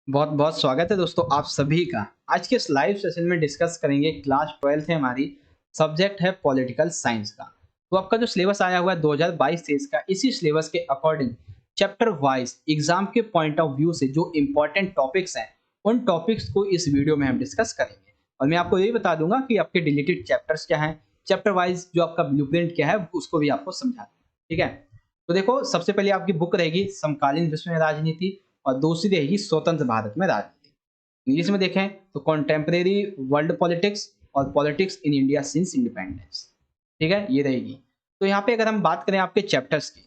बहुत बहुत स्वागत है दोस्तों आप सभी का। आज के इस लाइव सेशन में डिस्कस करेंगे क्लास 12th है हमारी, सब्जेक्ट है पॉलिटिकल साइंस का। तो आपका जो सिलेबस आया हुआ है 2022-23 का, इसी सिलेबस के अकॉर्डिंग चैप्टर वाइज एग्जाम के पॉइंट ऑफ व्यू से जो इंपॉर्टेंट टॉपिक्स हैं, उन टॉपिक्स को इस वीडियो में हम डिस्कस करेंगे। और मैं आपको यही बता दूंगा कि आपके डिलीटेड चैप्टर्स क्या हैं, चैप्टर वाइज जो आपका ब्लूप्रिंट क्या है उसको भी आपको समझा दूंगा। ठीक है, तो देखो सबसे पहले आपकी बुक रहेगी समकालीन विश्व में राजनीति, और दूसरी रहेगी स्वतंत्र भारत में राजनीति। इंग्लिश में देखें तो कॉन्टेम्परेरी वर्ल्ड पॉलिटिक्स और politics in India since independence. ठीक है, ये रहेगी। तो यहाँ पे अगर हम बात करें आपके चैप्टर्स की,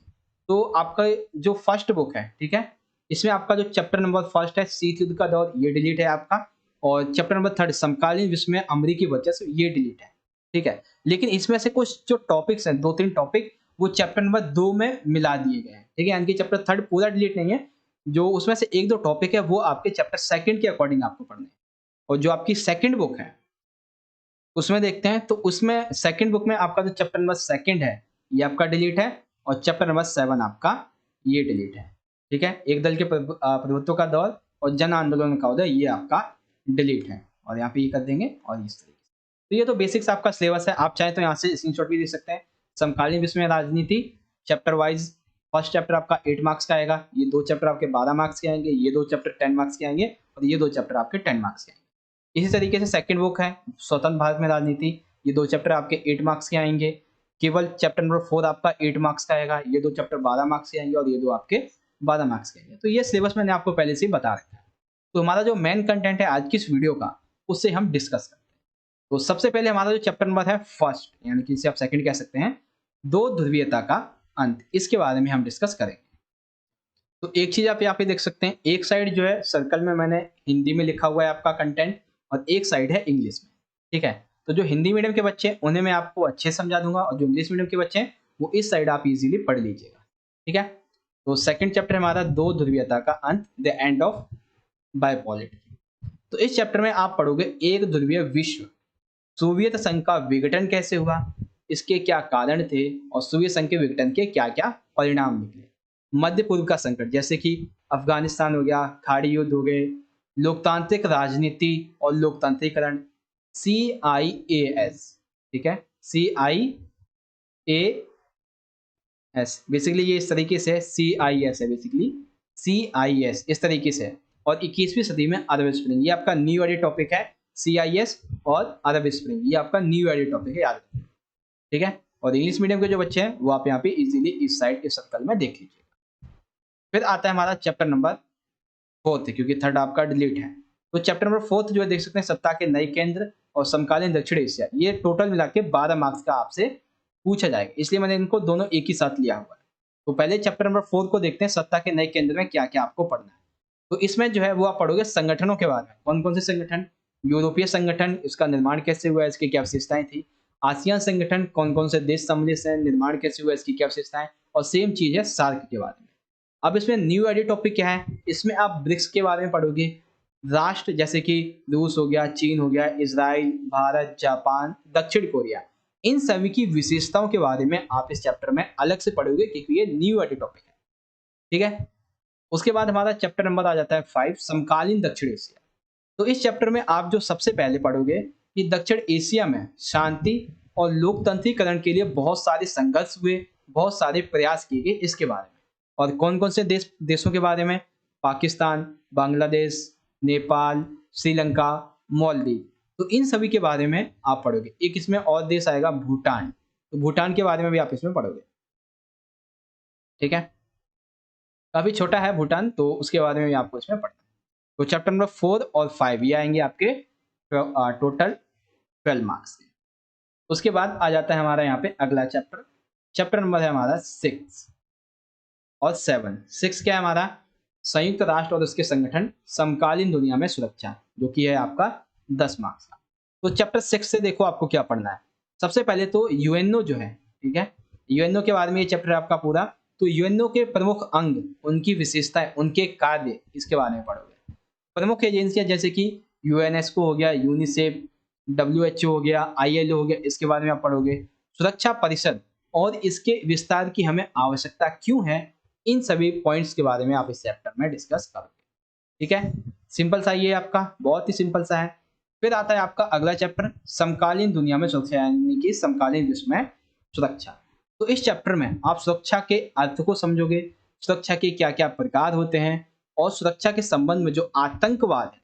तो आपका जो फर्स्ट बुक है, ठीक है, इसमें आपका जो चैप्टर नंबर फर्स्ट है शीत युद्ध का दौर, ये डिलीट है आपका। और चैप्टर नंबर थर्ड समकालीन विश्व में अमेरिकी वर्चस्व, ये डिलीट है। ठीक है, लेकिन इसमें से कुछ जो टॉपिक्स हैं, दो तीन टॉपिक, वो चैप्टर नंबर 2 में मिला दिए गए हैं। ठीक है, यानी कि चैप्टर थर्ड पूरा डिलीट नहीं है, जो उसमें से एक दो टॉपिक है वो आपके चैप्टर सेकंड के अकॉर्डिंग आपको पढ़ने हैं। और जो आपकी सेकंड बुक है उसमें देखते हैं, तो उसमें सेकंड बुक में आपका जो चैप्टर नंबर सेकंड है ये आपका डिलीट है, और चैप्टर नंबर 7 आपका ये डिलीट है। ठीक है, एक दल के प्रभुत्व का दौर और जन आंदोलन का उदय, ये आपका डिलीट है। और यहाँ पे ये कर देंगे और इस तरीके से। तो ये तो बेसिक्स आपका सिलेबस है, आप चाहें तो यहाँ से स्क्रीनशॉट भी दे सकते हैं। समकालीन विश्व में राजनीति चैप्टर वाइज, फर्स्ट चैप्टर आपका 8 मार्क्स का आएगा, ये दो चैप्टर आपके 12 मार्क्स के आएंगे, ये दो चैप्टर 10 मार्क्स के आएंगे, और ये दो चैप्टर आपके 10 मार्क्स के आएंगे। इसी तरीके से सेकंड बुक है स्वतंत्र भारत में राजनीति, ये दो चैप्टर आपके 8 मार्क्स के आएंगे। केवल चैप्टर नंबर 4 आपका 8 मार्क्स का आएगा, ये दो चैप्टर 12 मार्क्स के आएंगे, और ये दो आपके 12 मार्क्स के आएंगे। तो ये सिलेबस मैंने आपको पहले से ही बता रखा है। तो हमारा जो मेन कंटेंट है आज की इस वीडियो का, उससे हम डिस्कस करते हैं। तो सबसे पहले हमारा जो चैप्टर नंबर है फर्स्ट, यानी कि इसे आप सेकंड कह सकते हैं, दो ध्रुवीयता का अंत, इसके बारे में हम डिस्कस करेंगे। तो एक चीज आप यहाँ पे देख सकते हैं, एक साइड जो है सर्कल में मैंने हिंदी में लिखा हुआ है आपका कंटेंट, और एक साइड है इंग्लिश में। ठीक है, तो जो हिंदी मीडियम के बच्चे हैं उन्हें मैं आपको अच्छे से समझा दूंगा, और जो इंग्लिश मीडियम के बच्चे हैं वो इस साइड आप इजीली पढ़ लीजिएगा। ठीक है, तो सेकंड चैप्टर हमारा दो ध्रुवीयता का अंत, द एंड ऑफ बायपोलिटी। तो इस चैप्टर में आप पढ़ोगे एक ध्रुवीय विश्व, सोवियत संघ का विघटन कैसे हुआ, इसके क्या कारण थे, और सोवियत संघ के विघटन के क्या क्या परिणाम निकले। मध्य पूर्व का संकट, जैसे कि अफगानिस्तान हो गया, खाड़ी युद्ध हो गए, लोकतांत्रिक राजनीति और लोकतांत्रिकरण, CIAS। ठीक है, CIAS बेसिकली ये इस तरीके से CIS है, बेसिकली CIS इस तरीके से है। और 21वीं सदी में अरब स्प्रिंग, ये आपका न्यू एडिट टॉपिक है। CIS और अरब स्प्रिंग, ये आपका न्यू एडिट टॉपिक है, याद रखिए। ठीक है, और इंग्लिश मीडियम के जो बच्चे हैं वो आप यहाँ पे इजीली इस साइड इस सर्कल में देख लीजिए। फिर आता है हमारा चैप्टर नंबर फोर्थ, क्योंकि थर्ड आपका डिलीट है। तो चैप्टर नंबर फोर्थ जो है देख सकते हैं, सत्ता के नए केंद्र और समकालीन दक्षिण एशिया, ये टोटल मिला के 12 मार्क्स का आपसे पूछा जाएगा, इसलिए मैंने इनको दोनों एक ही साथ लिया हुआ है। तो पहले चैप्टर नंबर 4 को देखते हैं, सत्ता के नए केंद्र में क्या क्या आपको पढ़ना है। तो इसमें जो है वो आप पढ़ोगे संगठनों के बारे में, कौन कौन से संगठन, यूरोपीय संगठन, इसका निर्माण कैसे हुआ, इसकी क्या विशेषताएं थी, आसियान संगठन, कौन कौन से देश सम्मिलित हैं, निर्माण कैसे हुआ, इसकी क्या विशेषताएं, और सेम चीज है सार्क के बारे में। अब इसमें न्यू एडिट टॉपिक क्या है, इसमें आप ब्रिक्स के बारे में पढ़ोगे, राष्ट्र जैसे कि रूस हो गया, चीन हो गया, इजराइल, भारत, जापान, दक्षिण कोरिया, इन सभी की विशेषताओं के बारे में आप इस चैप्टर में अलग से पढ़ोगे, क्योंकि ये न्यू एडिट टॉपिक है। ठीक है, उसके बाद हमारा चैप्टर नंबर आ जाता है 5, समकालीन दक्षिण एशिया। तो इस चैप्टर में आप जो सबसे पहले पढ़ोगे कि दक्षिण एशिया में शांति और लोकतंत्रीकरण के लिए बहुत सारे संघर्ष हुए, बहुत सारे प्रयास किए गए, इसके बारे में। और कौन कौन से देशों के बारे में, पाकिस्तान, बांग्लादेश, नेपाल, श्रीलंका, मालदीव, तो इन सभी के बारे में आप पढ़ोगे। एक इसमें और देश आएगा भूटान, तो भूटान के बारे में भी आप इसमें पढ़ोगे। ठीक है, काफी छोटा है भूटान, तो उसके बारे में भी आपको इसमें पढ़ना है। तो चैप्टर नंबर 4 और 5 ये आएंगे आपके टोटल 12 मार्क्स के। उसके बाद आ जाता है हमारा यहाँ पे अगला चैप्टर, चैप्टर नंबर है हमारा 6 और 7। 6 क्या है हमारा, संयुक्त राष्ट्र और उसके संगठन, समकालीन दुनिया में सुरक्षा, जो कि है आपका 10 मार्क्स का। तो चैप्टर 6 से देखो आपको क्या पढ़ना है। सबसे पहले तो यूएनओ जो है, ठीक है, यूएनओ के बारे में ये चैप्टर है आपका पूरा। तो यूएनओ के प्रमुख अंग, उनकी विशेषताएं, उनके कार्य, इसके बारे में पढ़ोगे। प्रमुख एजेंसियां जैसे कि यूएनएसको हो गया, यूनिसेफ, WHO हो गया, ILO हो गया, इसके बारे में आप पढ़ोगे। सुरक्षा परिषद और इसके विस्तार की हमें आवश्यकता क्यों है, इन सभी पॉइंट्स के बारे में आप इस चैप्टर में डिस्कस करोगे। ठीक है, सिंपल सा ये आपका, बहुत ही सिंपल सा है। फिर आता है आपका अगला चैप्टर, समकालीन दुनिया में सुरक्षा, यानी कि समकालीन विश्व में सुरक्षा। तो इस चैप्टर में आप सुरक्षा के अर्थ को समझोगे, सुरक्षा के क्या-क्या प्रकार होते हैं और सुरक्षा के संबंध में जो आतंकवाद है,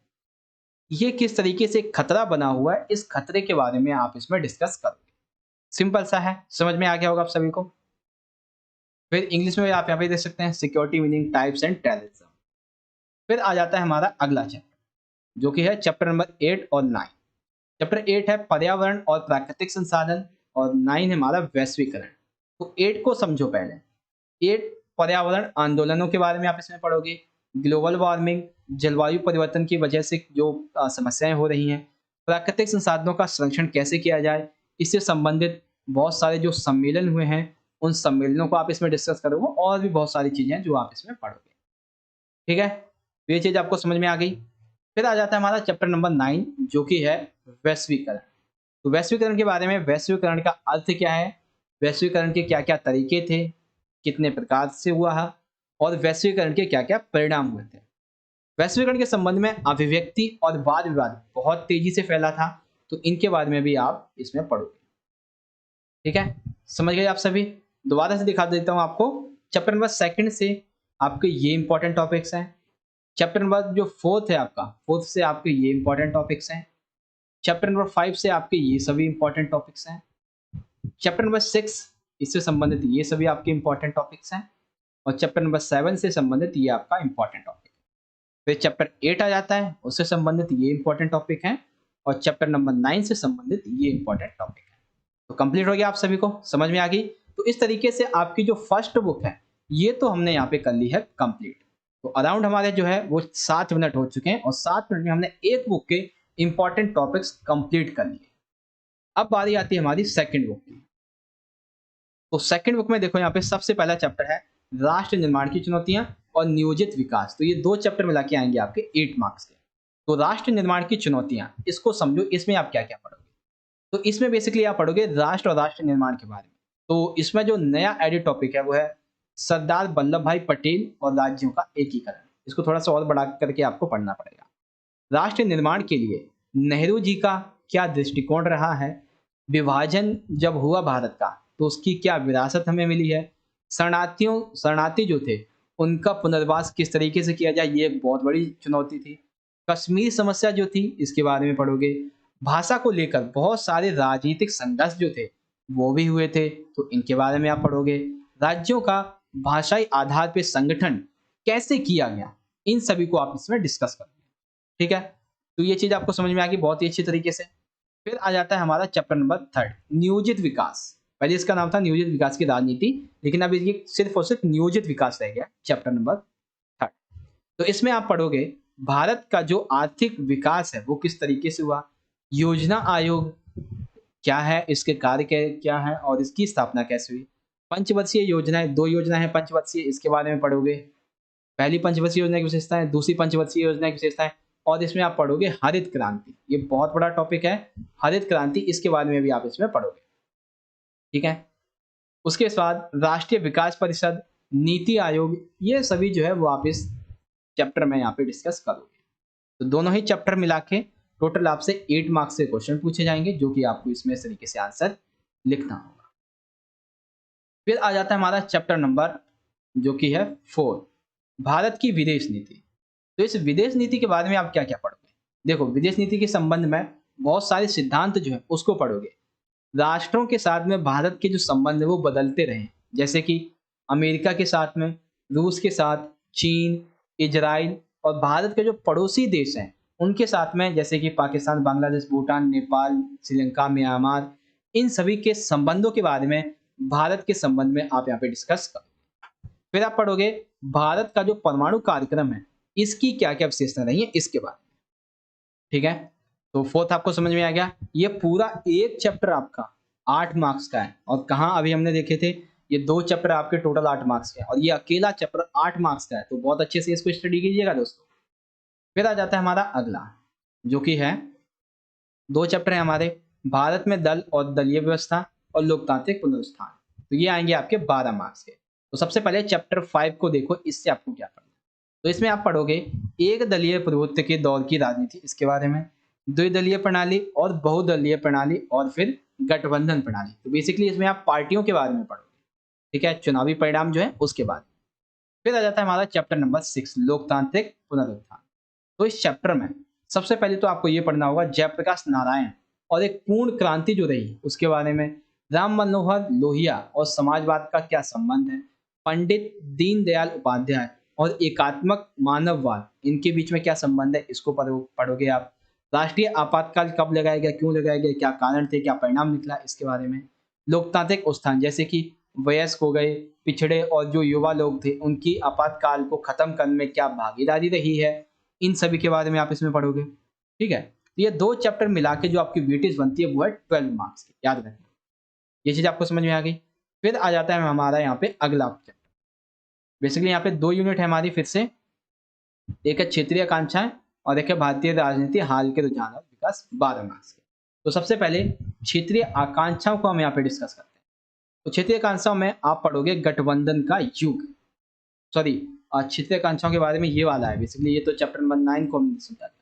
ये किस तरीके से खतरा बना हुआ है, इस खतरे के बारे में आप इसमें डिस्कस करोगे। सिंपल सा है, समझ में आ गया होगा आप सभी को। फिर इंग्लिश में आप यहाँ पे देख सकते हैं security meaning types and terrorism. फिर आ जाता है हमारा अगला चैप्टर, जो कि है चैप्टर नंबर 8 और 9। चैप्टर 8 है पर्यावरण और प्राकृतिक संसाधन और 9 है हमारा वैश्वीकरण। तो 8 को समझो पहले। 8 पर्यावरण आंदोलनों के बारे में आप इसमें पढ़ोगे, ग्लोबल वार्मिंग, जलवायु परिवर्तन की वजह से जो समस्याएं हो रही हैं, प्राकृतिक संसाधनों का संरक्षण कैसे किया जाए, इससे संबंधित बहुत सारे जो सम्मेलन हुए हैं, उन सम्मेलनों को आप इसमें डिस्कस करोगे और भी बहुत सारी चीजें हैं जो आप इसमें पढ़ोगे। ठीक है, तो ये चीज आपको समझ में आ गई। फिर आ जाता है हमारा चैप्टर नंबर 9, जो कि है वैश्वीकरण। तो वैश्वीकरण के बारे में, वैश्वीकरण का अर्थ क्या है, वैश्वीकरण के क्या क्या तरीके थे, कितने प्रकार से हुआ है और वैश्वीकरण के क्या क्या परिणाम हुए थे। वैश्वीकरण के संबंध में अभिव्यक्ति और वाद विवाद बहुत तेजी से फैला था, तो इनके बारे में भी आप इसमें पढ़ोगे। ठीक है, समझ गए आप सभी। दोबारा से दिखा देता हूं आपको। चैप्टर नंबर 2 से आपके ये इंपॉर्टेंट टॉपिक्स हैं। चैप्टर नंबर जो 4 है आपका, 4 से आपके ये इंपॉर्टेंट टॉपिक्स हैं। चैप्टर नंबर 5 से आपके ये सभी इंपॉर्टेंट टॉपिक्स हैं। चैप्टर नंबर 6 इससे संबंधित ये सभी आपके इंपॉर्टेंट टॉपिक्स हैं और चैप्टर नंबर 7 से संबंधित ये आपका इंपॉर्टेंट टॉपिक है। फिर चैप्टर 8 आ जाता है, उससे संबंधित ये इंपॉर्टेंट टॉपिक है और चैप्टर नंबर 9 से संबंधित ये इंपॉर्टेंट टॉपिक है। तो कंप्लीट हो गया, आप सभी को समझ में आ गई। तो इस तरीके से आपकी जो फर्स्ट बुक है, ये तो हमने यहाँ पे कर ली है कंप्लीट। तो अराउंड हमारे जो है वो 7 मिनट हो चुके हैं और 7 मिनट में हमने एक बुक के इंपॉर्टेंट टॉपिक्स कंप्लीट कर लिए। अब बारी आती है हमारी सेकंड बुक की। तो सेकंड बुक में देखो, यहाँ पे सबसे पहला चैप्टर है राष्ट्र निर्माण की चुनौतियां और नियोजित विकास। तो ये 2 चैप्टर मिला के आएंगे आपके 8 मार्क्स के। तो राष्ट्र निर्माण की चुनौतियां, इसको समझो, इसमें आप क्या क्या पढ़ोगे। तो इसमें बेसिकली आप पढ़ोगे राष्ट्र और राष्ट्र निर्माण के बारे में। तो इसमें जो नया एडिट टॉपिक है वो है सरदार वल्लभ भाई पटेल और राज्यों का एकीकरण। इसको थोड़ा सा और बढ़ा करके आपको पढ़ना पड़ेगा। राष्ट्र निर्माण के लिए नेहरू जी का क्या दृष्टिकोण रहा है, विभाजन जब हुआ भारत का तो उसकी क्या विरासत हमें मिली है, शरणार्थी जो थे उनका पुनर्वास किस तरीके से किया जाए, ये एक बहुत बड़ी चुनौती थी। कश्मीर समस्या जो थी, इसके बारे में पढ़ोगे। भाषा को लेकर बहुत सारे राजनीतिक संघर्ष जो थे वो भी हुए थे, तो इनके बारे में आप पढ़ोगे। राज्यों का भाषाई आधार पर संगठन कैसे किया गया, इन सभी को आप इसमें डिस्कस करोगे। ठीक है, तो ये चीज आपको समझ में आ गई बहुत ही अच्छी तरीके से। फिर आ जाता है हमारा चैप्टर नंबर 3, नियोजित विकास। पहले इसका नाम था नियोजित विकास की राजनीति, लेकिन अब ये सिर्फ और सिर्फ नियोजित विकास रह गया, चैप्टर नंबर 3। तो इसमें आप पढ़ोगे भारत का जो आर्थिक विकास है वो किस तरीके से हुआ, योजना आयोग क्या है, इसके कार्य क्या है और इसकी स्थापना कैसे हुई। पंचवर्षीय योजनाएं, 2 योजना है पंचवर्षीय, इसके बारे में पढ़ोगे। पहली पंचवर्षीय योजना की विशेषताएं, दूसरी पंचवर्षीय योजना की विशेषताएं और इसमें आप पढ़ोगे हरित क्रांति। ये बहुत बड़ा टॉपिक है, हरित क्रांति, इसके बारे में भी आप इसमें पढ़ोगे। ठीक है, उसके बाद राष्ट्रीय विकास परिषद, नीति आयोग, ये सभी जो है वो आप इस चैप्टर में यहाँ पे डिस्कस करोगे। तो दोनों ही चैप्टर मिला के टोटल आपसे 8 मार्क्स से क्वेश्चन पूछे जाएंगे, जो कि आपको इसमें इस तरीके से आंसर लिखना होगा। फिर आ जाता है हमारा चैप्टर नंबर जो कि है 4, भारत की विदेश नीति। तो इस विदेश नीति के बारे में आप क्या क्या पढ़ोगे। देखो, विदेश नीति के संबंध में बहुत सारे सिद्धांत जो है उसको पढ़ोगे। राष्ट्रों के साथ में भारत के जो संबंध है वो बदलते रहे, जैसे कि अमेरिका के साथ में, रूस के साथ, चीन, इजराइल और भारत के जो पड़ोसी देश हैं उनके साथ में, जैसे कि पाकिस्तान, बांग्लादेश, भूटान, नेपाल, श्रीलंका, म्यांमार, इन सभी के संबंधों के बारे में, भारत के संबंध में आप यहाँ पे डिस्कस करोगे। फिर आप पढ़ोगे भारत का जो परमाणु कार्यक्रम है इसकी क्या क्या विशेषता रही है, इसके बारे में। ठीक है, तो 4th आपको समझ में आ गया। ये पूरा एक चैप्टर आपका 8 मार्क्स का है और कहाँ अभी हमने देखे थे, ये 2 चैप्टर आपके टोटल 8 मार्क्स के हैं और ये अकेला चैप्टर 8 मार्क्स का है। तो बहुत अच्छे से इसको स्टडी कीजिएगा दोस्तों। फिर आ जाता है हमारा अगला, जो कि है 2 चैप्टर है हमारे, भारत में दल और दलीय व्यवस्था और लोकतांत्रिक पुनरुत्थान। तो ये आएंगे आपके 12 मार्क्स के। तो सबसे पहले चैप्टर 5 को देखो, इससे आपको क्या पढ़ना है। तो इसमें आप पढ़ोगे एक दलीय प्रभुत्व के दौर की राजनीति, इसके बारे में, द्विदलीय प्रणाली और बहुदलीय प्रणाली और फिर गठबंधन प्रणाली। तो बेसिकली इसमें आप पार्टियों के बारे में पढ़ोगे, ठीक है, चुनावी परिणाम जो है उसके बाद। फिर आ जाता है हमारा चैप्टर नंबर 6 लोकतांत्रिक पुनरुत्थान। तो इस चैप्टर में सबसे पहले तो आपको ये पढ़ना होगा जयप्रकाश नारायण और एक पूर्ण क्रांति जो रही उसके बारे में, राम मनोहर लोहिया और समाजवाद का क्या संबंध है, पंडित दीनदयाल उपाध्याय और एकात्मक मानववाद इनके बीच में क्या संबंध है, इसको पढ़ोगे आप। राष्ट्रीय आपातकाल कब लगाया गया, क्यों लगाया गया, क्या कारण थे, क्या परिणाम निकला, इसके बारे में। लोकतांत्रिक उत्थान जैसे कि वयस्क हो गए, पिछड़े और जो युवा लोग थे उनकी आपातकाल को खत्म करने में क्या भागीदारी रही है, इन सभी के बारे में आप इसमें पढ़ोगे, ठीक है। तो ये 2 चैप्टर मिला के जो आपकी वेटेज बनती है वो है 12 मार्क्स की, याद रखना। ये चीज आपको समझ में आ गई। फिर आ जाता है हमारा यहाँ पे अगला चैप्टर। बेसिकली यहाँ पे 2 यूनिट है हमारी फिर से, एक है क्षेत्रीय आकांक्षाएं और एक है भारतीय राजनीति हाल के रुझान और विकास, 12 मार्क्स के। तो सबसे पहले क्षेत्रीय आकांक्षाओं को हम यहाँ पे डिस्कस करते हैं। तो क्षेत्रीय आकांक्षाओं में आप पढ़ोगे गठबंधन का युग, सॉरी क्षेत्रीय आकांक्षाओं के बारे में ये वाला है बेसिकली, ये तो चैप्टर नंबर 9 को हम समझा था।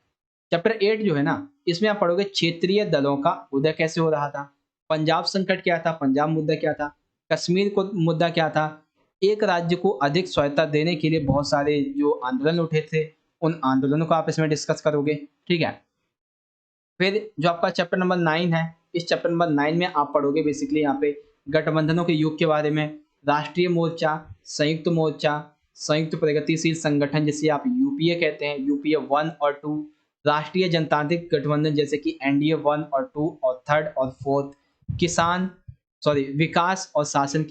चैप्टर 8 जो है ना, इसमें आप पढ़ोगे क्षेत्रीय दलों का उदय कैसे हो रहा था, पंजाब संकट क्या था, पंजाब मुद्दा क्या था, कश्मीर को मुद्दा क्या था, एक राज्य को अधिक स्वायत्तता देने के लिए बहुत सारे जो आंदोलन उठे थे उन आंदोलनों को आप इसमें डिस्कस करोगे, ठीक है। फिर जो आपका चैप्टर नंबर 9 है, इस चैप्टर नंबर 9 में आप पढ़ोगे बेसिकली यहाँ पे गठबंधनों के युग के बारे में, राष्ट्रीय मोर्चा, संयुक्त मोर्चा, संयुक्त प्रगतिशील संगठन जिसे आप यूपीए कहते हैं, यूपीए 1 और 2, राष्ट्रीय जनतांत्रिक गठबंधन जैसे कि एनडीए 1 और 2 और 3rd और 4th, किसान सॉरी विकास और शासन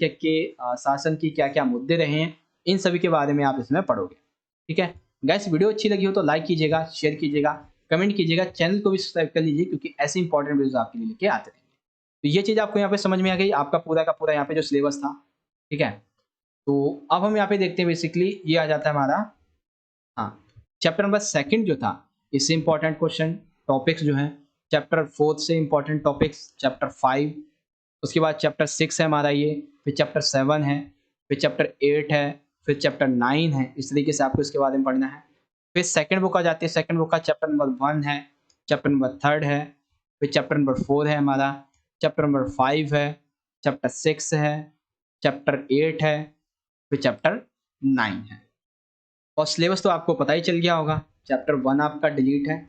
की क्या क्या मुद्दे रहे हैं, इन सभी के बारे में आप इसमें पढ़ोगे, ठीक है। गाइस वीडियो अच्छी लगी हो तो लाइक कीजिएगा, शेयर कीजिएगा, कमेंट कीजिएगा, चैनल को भी सब्सक्राइब कर लीजिए क्योंकि ऐसे इंपॉर्टेंट वीडियोस आपके लिए लेके आते रहेंगे। तो ये चीज़ आपको यहाँ पे समझ में आ गई, आपका पूरा का पूरा यहाँ पे जो सिलेबस था, ठीक है। तो अब हम यहाँ पे देखते हैं बेसिकली ये आ जाता है हमारा, हाँ, चैप्टर नंबर 2 जो था इससे इंपॉर्टेंट क्वेश्चन टॉपिक्स जो हैं, चैप्टर 4 से इंपॉर्टेंट टॉपिक्स, चैप्टर 5, उसके बाद चैप्टर 6 है हमारा ये, फिर चैप्टर 7 है, फिर चैप्टर 8 है, फिर चैप्टर 9 है, इस तरीके से आपको इसके बारे में पढ़ना है। फिर सेकंड बुक आ जाती है, सेकंड बुक का चैप्टर नंबर 1 है, चैप्टर नंबर 3 है, फिर चैप्टर नंबर 4 है हमारा, चैप्टर नंबर 5 है, चैप्टर 6 है, चैप्टर 8 है, फिर चैप्टर 9 है। और सिलेबस तो आपको पता ही चल गया होगा, चैप्टर 1 आपका डिलीट है,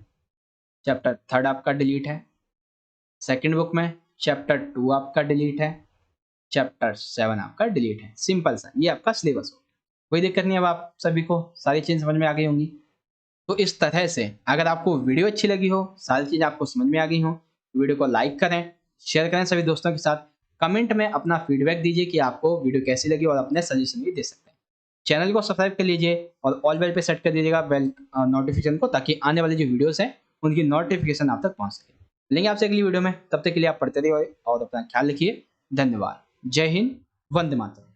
चैप्टर 3 आपका डिलीट है, सेकंड बुक में चैप्टर 2 आपका डिलीट है, चैप्टर 7 आपका डिलीट है, सिंपल सा ये आपका सिलेबस हो। कोई दिक्कत नहीं, अब आप सभी को सारी चीज़ समझ में आ गई होंगी। तो इस तरह से अगर आपको वीडियो अच्छी लगी हो, सारी चीज़ आपको समझ में आ गई हो, वीडियो को लाइक करें, शेयर करें सभी दोस्तों के साथ, कमेंट में अपना फीडबैक दीजिए कि आपको वीडियो कैसी लगी और अपने सजेशन भी दे सकते हैं। चैनल को सब्सक्राइब कर लीजिए और ऑल बेल पे सेट कर दीजिएगा बेल नोटिफिकेशन को, ताकि आने वाले जो वीडियोस हैं उनकी नोटिफिकेशन आप तक पहुंच सके। मिलेंगे आपसे अगली वीडियो में, तब तक के लिए आप पढ़ते रहिए और अपना ख्याल रखिए। धन्यवाद। जय हिंद, वंदे मातरम।